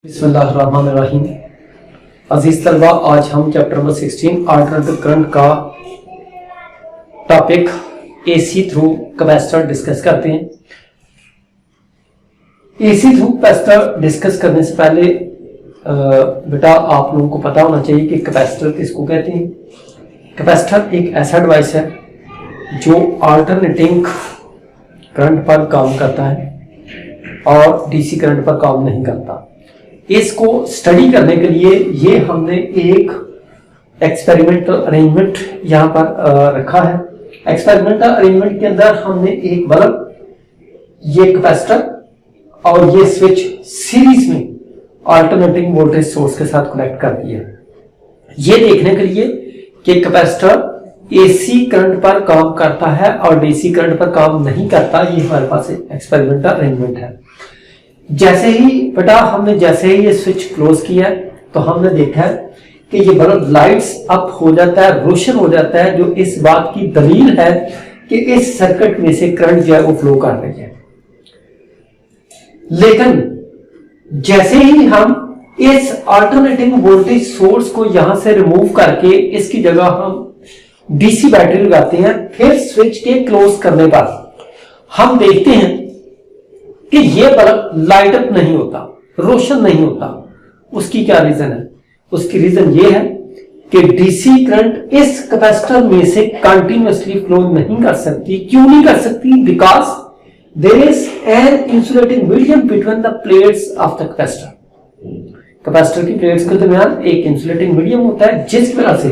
बिस्मिल्लाहिर्रहमानिर्रहीम। अजीज तलबा, आज हम चैप्टर नंबर 16 अल्टरनेटिव करंट का topic AC through capacitor discuss करते हैं। एसी थ्रू कैपेसिटर डिस्कस करने से पहले बेटा आप लोगों को पता होना चाहिए कि कैपेसिटर किसको कहते हैं। कैपेसिटर एक ऐसा डिवाइस है जो अल्टरनेटिंग करंट पर काम करता है और डीसी करंट पर काम नहीं करता। इसको स्टडी करने के लिए ये हमने एक एक्सपेरिमेंटल अरेंजमेंट यहां पर रखा है। एक्सपेरिमेंटल अरेंजमेंट के अंदर हमने एक बल्ब, ये कैपेसिटर और ये स्विच सीरीज में अल्टरनेटिंग वोल्टेज सोर्स के साथ कनेक्ट कर दिया। ये देखने के लिए कि कैपेसिटर एसी करंट पर काम करता है और डीसी करंट पर काम नहीं करता, ये हमारे पास एक्सपेरिमेंटल अरेंजमेंट है। जैसे ही बेटा हमने ये स्विच क्लोज किया तो हमने देखा है कि ये बल्ब लाइट्स अप हो जाता है, रोशन हो जाता है, जो इस बात की दलील है कि इस सर्किट में से करंट जो है वो फ्लो कर रही है। लेकिन जैसे ही हम इस अल्टरनेटिंग वोल्टेज सोर्स को यहां से रिमूव करके इसकी जगह हम डीसी बैटरी लगाते हैं, फिर स्विच के क्लोज करने पर हम देखते हैं कि ये बल्ब लाइट अप नहीं होता, रोशन नहीं होता। उसकी क्या रीजन है? उसकी रीजन ये है कि डीसी करंट इस कैपेसिटर में से कंटिन्यूअसली फ्लो नहीं कर सकती। क्यों नहीं कर सकती? Because there is an insulating medium between the plates of the capacitor. Capacitor की प्लेट्स के दरमियान एक इंसुलेटिंग मीडियम होता है, जिस वजह से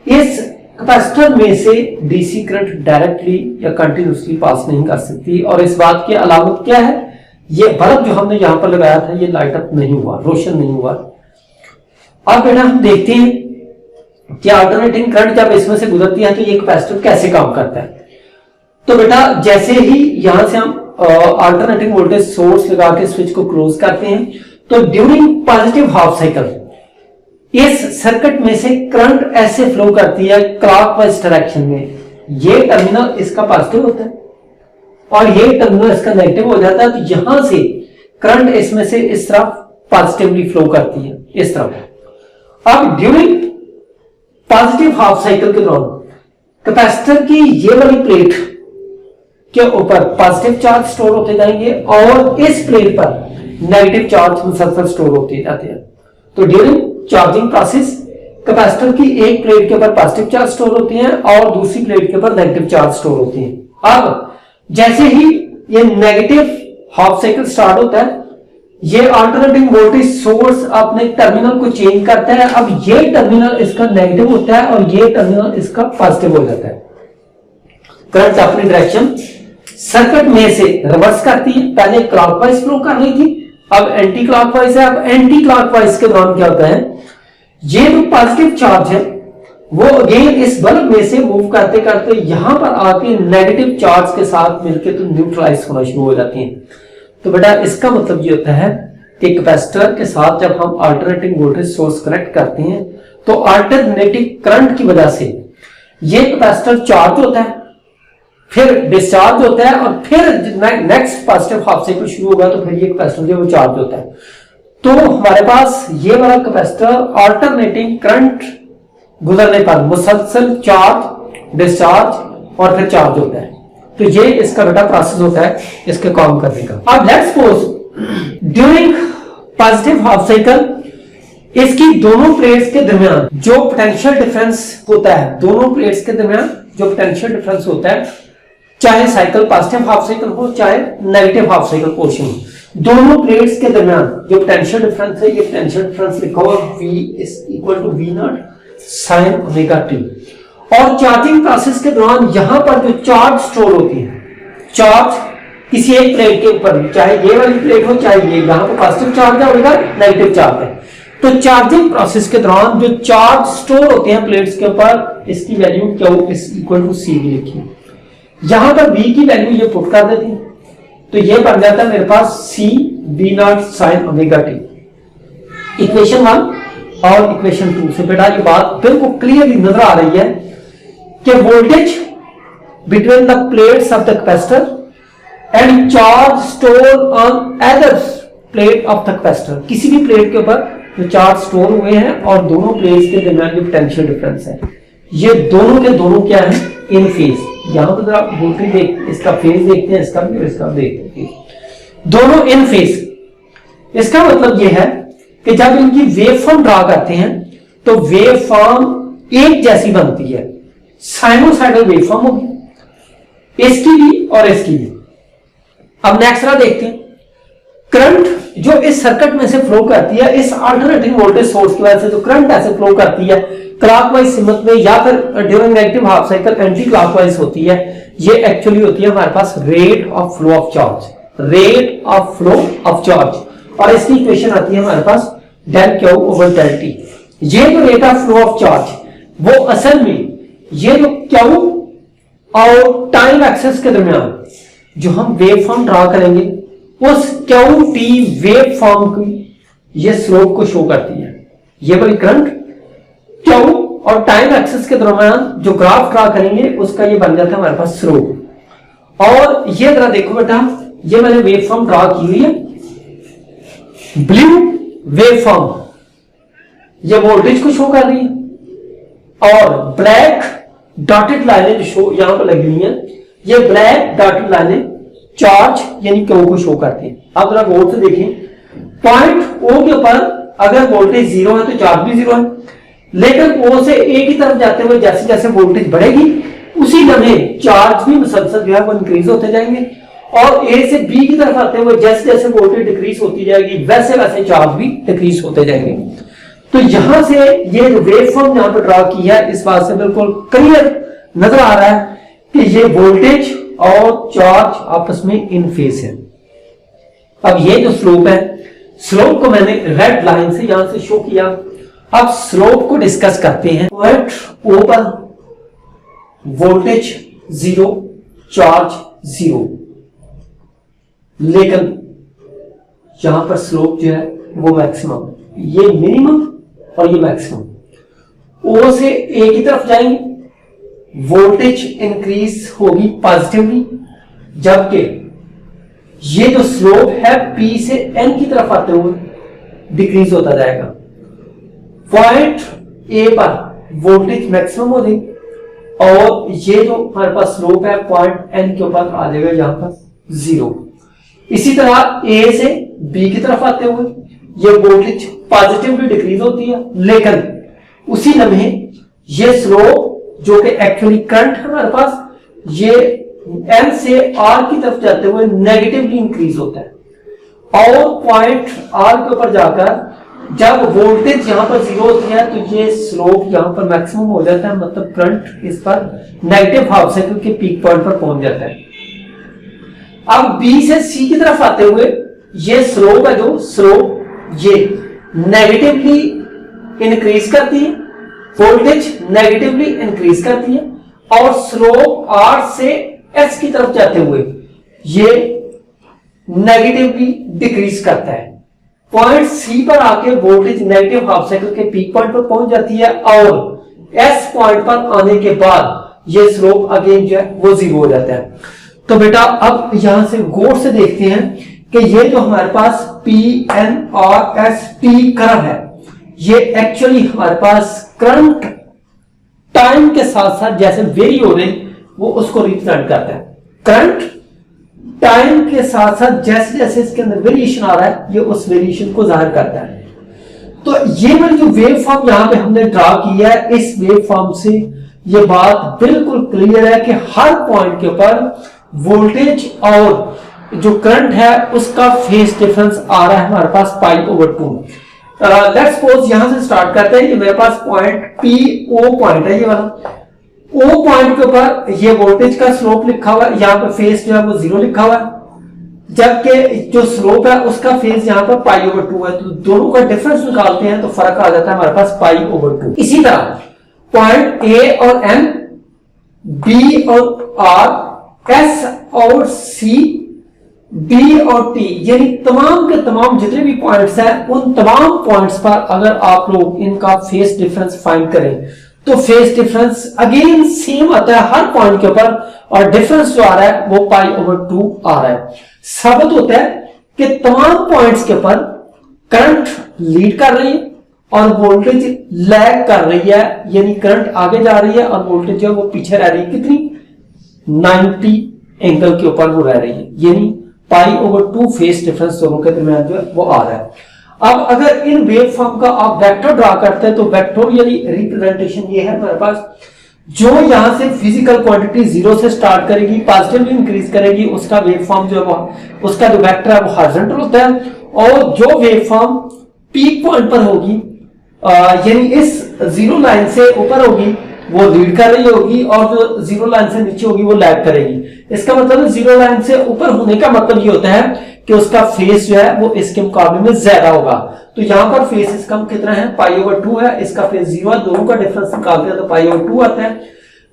इस कैपेसिटर में से डीसी करंट डायरेक्टली या कंटिन्यूअसली पास नहीं कर सकती। और इस बात की अलामत क्या है? ये बल्ब जो हमने यहां पर लगाया था ये लाइट अप नहीं हुआ, रोशन नहीं हुआ। अब बेटा हम देखते हैं कि अल्टरनेटिंग करंट जब इसमें से गुजरती है तो ये कैपेसिटर कैसे काम करता है। तो बेटा जैसे ही यहां से हम अल्टरनेटिंग वोल्टेज सोर्स लगा के स्विच को क्लोज करते हैं तो ड्यूरिंग पॉजिटिव हाफ साइकिल इस सर्किट में से करंट ऐसे फ्लो करती है क्लॉकवाइज डायरेक्शन में। ये टर्मिनल इसका पॉजिटिव होता है और ये टर्मिनल इसका नेगेटिव हो जाता है, तो यहां से करंट इसमें से इस तरफ पॉजिटिवली फ्लो करती है, इस तरफ। अब ड्यूरिंग पॉजिटिव हाफ साइकिल के दौरान कैपेसिटर की ये वाली प्लेट के ऊपर पॉजिटिव चार्ज स्टोर होते जाएंगे और इस प्लेट पर नेगेटिव चार्ज मुसलसल स्टोर होते जाते हैं। तो ड्यूरिंग चार्जिंग प्रोसेस कैपेसिटर की एक प्लेट के ऊपर पॉजिटिव चार्ज स्टोर होती है और दूसरी प्लेट के ऊपर नेगेटिव चार्ज स्टोर होती है। अब जैसे ही ये नेगेटिव हाफ साइकिल स्टार्ट होता है, ये अल्टरनेटिंग वोल्टेज सोर्स अपने टर्मिनल को चेंज करता है। अब ये टर्मिनल इसका नेगेटिव होता है और ये टर्मिनल इसका पॉजिटिव हो जाता है। करंट अपनी डायरेक्शन सर्किट में से रिवर्स करती है। पहले क्लॉकवाइज फ्लो कर रही थी, अब एंटी क्लॉकवाइज है। अब एंटी क्लॉकवाइज के दौरान क्या होता है, ये जो पॉजिटिव चार्ज है वो अगेन इस बल्ब में से मूव करते करते यहां पर आके नेगेटिव चार्ज के साथ मिलके तो न्यूट्रलाइज होना शुरू हो जाती हैं। तो बेटा इसका मतलब ये होता है कि कैपेसिटर के साथ जब हम अल्टरनेटिंग वोल्टेज सोर्स कनेक्ट करते हैं तो अल्टरनेटिंग करंट की वजह से ये कैपेसिटर चार्ज होता है, फिर डिस्चार्ज होता है और फिर नेक्स्ट पॉजिटिव हाफ साइकिल शुरू होगा तो फिर ये कैपेसिटर जो वो चार्ज होता है। तो हमारे पास ये वाला कैपेसिटर अल्टरनेटिंग करंट गुजरने पर मुसलसल चार्ज, डिस्चार्ज और फिर चार्ज होता है। तो ये इसका बेटा प्रोसेस होता है इसके काम करने का। अब let's suppose during positive half cycle इसकी दोनों प्लेट्स के दरमियान जो पोटेंशियल डिफरेंस होता है, दोनों प्लेट्स के दरमियान जो पोटेंशियल डिफरेंस होता है, चाहे साइकिल पॉजिटिव हाफ साइकिल हो चाहे नेगेटिव हाफ साइकिल पोर्शन हो, दोनों प्लेट्स के दरमियान जो पोटेंशियल डिफरेंस है, ये पोटेंशियल डिफरेंस लिखा हुआ V = V0 sin omega t। और चार्जिंग प्रोसेस के दौरान यहां पर जो चार्ज स्टोर होती है, चार्ज किसी एक प्लेट के ऊपर, चाहे ये वाली प्लेट हो चाहे ये, यहां पर पॉजिटिव चार्ज है और इधर नेगेटिव चार्ज है। तो चार्जिंग प्रोसेस के दौरान जो चार्ज स्टोर होते हैं प्लेट्स के ऊपर, इसकी वैल्यू Q = C लिखी है। यहां पर V की वैल्यू ये पुट कर देती है तो ये बन जाता है मेरे पास C V0 sin omega t। Equation 1 और इक्वेशन 2 से बेटा ये बात बिल्कुल क्लियरली नजर आ रही है कि voltage between the plates of the capacitor and charge store on other plate of the capacitor, किसी भी प्लेट के ऊपर जो चार्ज स्टोर हुए हैं और दोनों प्लेट्स के दरमियान जो पोटेंशियल डिफरेंस है, ये दोनों के दोनों क्या है, इन फेज। यहां पर आप वोल्टेज देख, इसका फेज देखते हैं, इसका भी और इसका देखते हैं, दोनों इन फेज। इसका मतलब ये है कि जब इनकी वेव फॉर्म ड्रा करते हैं तो वेव फॉर्म एक जैसी बनती है, साइनोसाइडल वेव फॉर्म होगी, इसकी भी और इसकी भी। अब नेक्स्ट रहा देखते हैं, करंट जो इस सर्किट में से फ्लो करती है, इस अल्टरनेटिंग वोल्टेज सोर्स की वजह से जो करंट ऐसे फ्लो करती है क्लॉकवाइज सिमत में या फिर during negative half cycle anticlockwise होती है, ये एक्चुअली होती है हमारे पास rate of flow of charge, rate of flow of charge. और इसकी इक्वेशन आती है हमारे पास del q over del t. ये जो rate of flow of charge, वो असल में ये जो क्यू और टाइम एक्सेस के दरमियान जो हम वेव फॉर्म ड्रा करेंगे, उस क्यू टी वेव फॉर्म की ये स्लोप को शो करती है। ये वाली करंट क्यू और टाइम एक्सेस के दरमियान जो ग्राफ ड्रा करेंगे उसका ये बन जाता है हमारे पास स्लोप। और ये जरा देखो बेटा, ये मैंने वेव फॉर्म ड्रा की हुई है, ब्लू वेव फॉर्म ये वोल्टेज को शो कर रही है और ब्लैक डॉटेड लाइनें जो शो यहां पर लगी हुई हैं, ये ब्लैक डॉटेड लाइनें चार्ज यानी क्यू को शो करते हैं। आप जरा गौर से देखें, पॉइंट ओ के ऊपर अगर वोल्टेज जीरो है तो चार्ज भी जीरो है, लेकिन ओ से ए की तरफ जाते हुए जैसे जैसे वोल्टेज बढ़ेगी उसी लम्हे चार्ज भी मुसलसल जो है वो इंक्रीज होते जाएंगे, और ए से बी की तरफ आते हुए जैसे जैसे वोल्टेज डिक्रीज होती जाएगी वैसे वैसे चार्ज भी डिक्रीज होते जाएंगे। तो यहां से ये वेव फॉर्म यहां पर ड्रा की है, इस बात से बिल्कुल क्लियर नजर आ रहा है कि ये वोल्टेज और चार्ज आपस में इन फेज है। अब ये जो स्लोप है, स्लोप को मैंने रेड लाइन से यहां से शो किया। अब स्लोप को डिस्कस करते हैं। पॉइंट ओ पर वोल्टेज जीरो, चार्ज जीरो, लेकिन यहां पर स्लोप जो है वो मैक्सिमम, ये मिनिमम और ये मैक्सिमम। ओ से ए की तरफ जाएंगे, वोल्टेज इंक्रीज होगी पॉजिटिवली, जबकि ये जो स्लोप है पी से एन की तरफ आते हुए डिक्रीज होता जाएगा। पॉइंट ए पर वोल्टेज मैक्सिमम हो जाएगी और ये जो हमारे पास स्लोप है पॉइंट एन के ऊपर आ जाएगा यहां पर जीरो। इसी तरह ए से बी की तरफ आते हुए ये वोल्टेज पॉजिटिवली डिक्रीज होती है, लेकिन उसी लम्हे ये स्लोप जो कि एक्चुअली करंट है हमारे पास, ये एन से आर की तरफ जाते हुए नेगेटिवली इंक्रीज होता है। और पॉइंट आर के ऊपर जाकर जब वोल्टेज यहां पर जीरो होती है तो ये स्लोप यहां पर मैक्सिमम हो जाता है, मतलब करंट इस पर नेगेटिव हाफ साइकिल के पीक पॉइंट पर पहुंच जाता है। अब बी से सी की तरफ आते हुए ये स्लोप है, जो स्लोप ये नेगेटिवली इंक्रीज करती है, वोल्टेज नेगेटिवली इंक्रीज करती है, और स्लोप आर से एस की तरफ जाते हुए ये नेगेटिवली डिक्रीज करता है। पॉइंट सी पर आके वोल्टेज नेगेटिव हाफ साइकिल के पीक पॉइंट पर पहुंच जाती है और एस पॉइंट पर आने के बाद ये स्लोप अगेन जो है वो जीरो हो जाता है। तो बेटा अब यहां से गौर से देखते हैं कि ये जो हमारे पास P N R S T curve है, ये एक्चुअली हमारे पास करंट टाइम के साथ साथ जैसे वेरी हो रहे वो उसको रिप्रेजेंट करता है। करंट टाइम के साथ साथ जैसे जैसे इसके अंदर वेरिएशन आ रहा है ये उस वेरिएशन को जाहिर करता है। तो ये वाली जो वेव फॉर्म यहां पे हमने ड्रा की है, इस वेव फॉर्म से ये बात बिल्कुल क्लियर है कि हर पॉइंट के ऊपर वोल्टेज और जो करंट है उसका फेज डिफरेंस आ रहा है हमारे पास पाई ओवर 2। लेट्स सपोज यहां से स्टार्ट करते हैं कि मेरे पास पॉइंट पी ओ पॉइंट है, ये वाला ओ पॉइंट के ऊपर ये वोल्टेज का स्लोप लिखा हुआ है, यहाँ पर फेज जो है वो जीरो लिखा हुआ है, जबकि जो स्लोप है उसका फेज यहाँ पर पाई ओवर 2 है। तो दोनों का डिफरेंस निकालते हैं तो फर्क आ जाता है हमारे पास पाई ओवर 2। इसी तरह पॉइंट ए और एम, बी और आर, एस और सी, डी और टी, यानी तमाम के तमाम जितने भी पॉइंट्स हैं उन तमाम पॉइंट्स पर अगर आप लोग इनका फेज डिफरेंस फाइंड करें तो फेज डिफरेंस अगेन सेम आता है हर पॉइंट के ऊपर, और डिफरेंस जो आ रहा है वो पाई ओवर 2 आ रहा है। साबित होता है कि तमाम पॉइंट्स के ऊपर करंट लीड कर रही है और वोल्टेज लैग कर रही है, यानी करंट आगे जा रही है और वोल्टेज जो है वो पीछे रह रही है। कितनी? 90 एंगल के ऊपर वो रह रही है, यानी π/2 फेस डिफरेंस दोनों के दरमियान जो है वो आ रहा है। अब अगर इन वेव फॉर्म का आप वेक्टर ड्रा करते हैं तो वेक्टोरियली रिप्रेजेंटेशन ये है हमारे पास, जो यहां से फिजिकल क्वांटिटी जीरो से स्टार्ट करेगी, पॉजिटिवली इंक्रीज करेगी, उसका वेव फॉर्म जो है वो, उसका जो वेक्टर है वो हॉरिजॉन्टल होता है, और जो वेव फॉर्म पीक पॉइंट पर होगी यानी इस जीरो लाइन से ऊपर होगी वो लीड कर रही होगी, और जो जीरो लाइन से नीचे होगी वो लैग करेगी। इसका मतलब जीरो लाइन से ऊपर होने का मतलब ये होता है कि उसका फेस जो है वो इसके मुकाबले में ज्यादा होगा। तो यहां पर फेस इसका कितना है? π/2 है, इसका फेस 0 है, दोनों का डिफरेंस निकालते हैं तो π/2 आता है।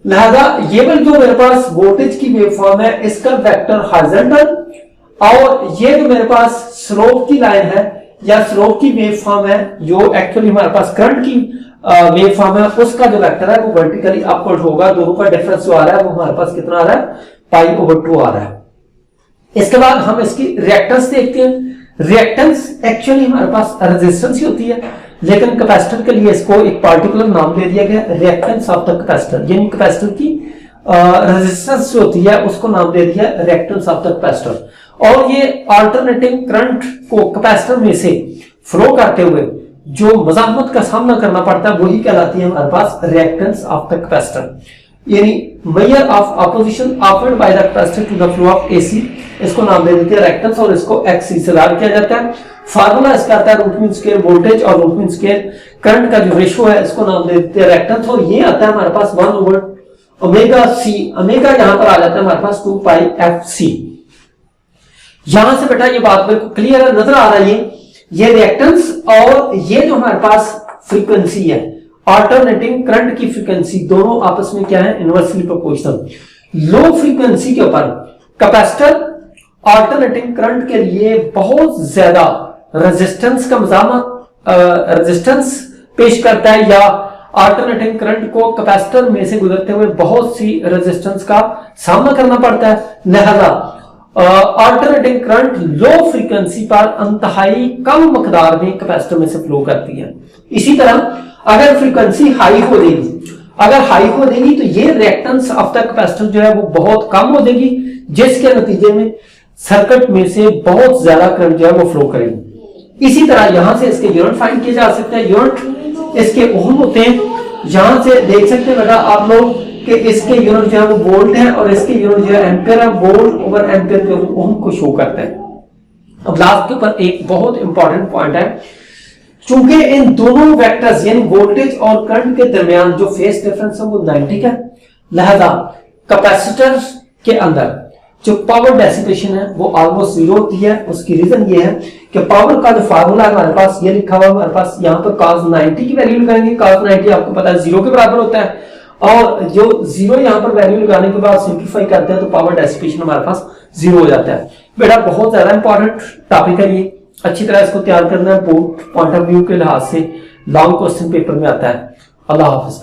लिहाजा ये वाली जो मेरे पास वोल्टेज की वेव फॉर्म है इसका वेक्टर हॉरिजॉन्टल, और ये जो मेरे पास स्लोप की लाइन है या स्लोप की वेव फॉर्म है जो एक्चुअली हमारे पास करंट की वेव फॉर्म है, उसका जो वेक्टर है वो वर्टिकली अपवर्ड होगा। दोनों का डिफरेंस जो आ रहा है वो हमारे पास कितना आ रहा है? π/2 आ रहा है। इसके बाद हम इसकी रिएक्टेंस देखते हैं। रिएक्टेंस एक्चुअली हमारे पास रेजिस्टेंस ही होती है, लेकिन कैपेसिटर के लिए इसको एक पार्टिकुलर नाम दे दिया गया, रिएक्टेंस ऑफ द कैपेसिटर, यानी कैपेसिटर की रेजिस्टेंस जो होती है उसको नाम दे दिया रिएक्टेंस ऑफ द कैपेसिटर। और ये अल्टरनेटिंग करंट को कैपेसिटर में से फ्लो करते हुए जो मज़ाहमत का सामना करना पड़ता है वही कहलाती है हमारे पास रिएक्टेंस ऑफ द कैपेसिटर, यानी measure of opposition offered by the capacitor to the flow of AC, इसको नाम दे देते हैं रिएक्टेंस, और इसको एक्सी से लाल किया जाता है। फार्मूला इसका आता है रूट मीन स्क्वायर वोल्टेज और रूट मीन स्क्वायर करंट का जो रेशियो है इसको नाम दे देते हैं रिएक्टेंस, और ये आता है हमारे पास 1/ωc। ओमेगा यहां पर आ जाता है हमारे पास 2πfc। यहां से बेटा ये बात बिल्कुल क्लियर है, नजर आ रहा है ये रिएक्टेंस और ये जो हमारे पास फ्रीक्वेंसी है अल्टरनेटिंग करंट की फ्रीक्वेंसी, दोनों आपस में क्या है? Inversely proportional. लो फ्रीक्वेंसी के ऊपर कैपेसिटर अल्टरनेटिंग करंट के लिए बहुत ज्यादा रेजिस्टेंस का रेजिस्टेंस पेश करता है, या अल्टरनेटिंग करंट को कैपेसिटर में से गुजरते हुए बहुत सी रेजिस्टेंस का सामना करना पड़ता है। लिहाजा अल्टरनेटिंग करंट लो फ्रीक्वेंसी पर इंतहाई कम मकदार में कैपेसिटर में से फ्लो करती है। इसी तरह अगर फ्रीक्वेंसी हाई हो जाएगी तो ये रिएक्टेंस ऑफ द कैपेसिटर जो है वो बहुत कम हो जाएगी, जिसके नतीजे में सर्किट में से बहुत ज्यादा करंट जो है वो फ्लो करेगी। इसी तरह यहां से इसके यूनिट फाइंड किए जा सकते हैं। यूनिट इसके ओम होते हैं, यहां से देख सकते हैं बेटा आप लोग कि इसके यूनिट जो है वो वोल्ट है और इसके यूनिट जो है एम्पियर है। वोल्ट ओवर एम्पियर जो ओम को शो करता है। अब लास्ट के ऊपर एक बहुत इंपॉर्टेंट पॉइंट है, चूंकि इन दोनों वेक्टर्स यानी वोल्टेज और करंट के दरमियान जो फेस डिफरेंस है वो 90 है, लिहाजा कैपेसिटर के अंदर जो पावर डेसिपेशन है वो ऑलमोस्ट जीरो होती है। उसकी रीजन ये है कि पावर का जो फार्मूला है हमारे पास ये लिखा हुआ है, हमारे पास यहाँ पर cos 90 की वैल्यू लगाएंगे। cos 90 आपको पता है जीरो के बराबर होता है, और जो जीरो यहाँ पर वैल्यू लगाने के बाद सिंप्लीफाई करते हैं तो पावर डेसिपेशन हमारे पास जीरो हो जाता है। बेटा बहुत ज्यादा इंपॉर्टेंट टॉपिक है ये, अच्छी तरह इसको तैयार करना है, बोर्ड पॉइंट ऑफ व्यू के लिहाज से लॉन्ग क्वेश्चन पेपर में आता है। अल्लाह हाफिज।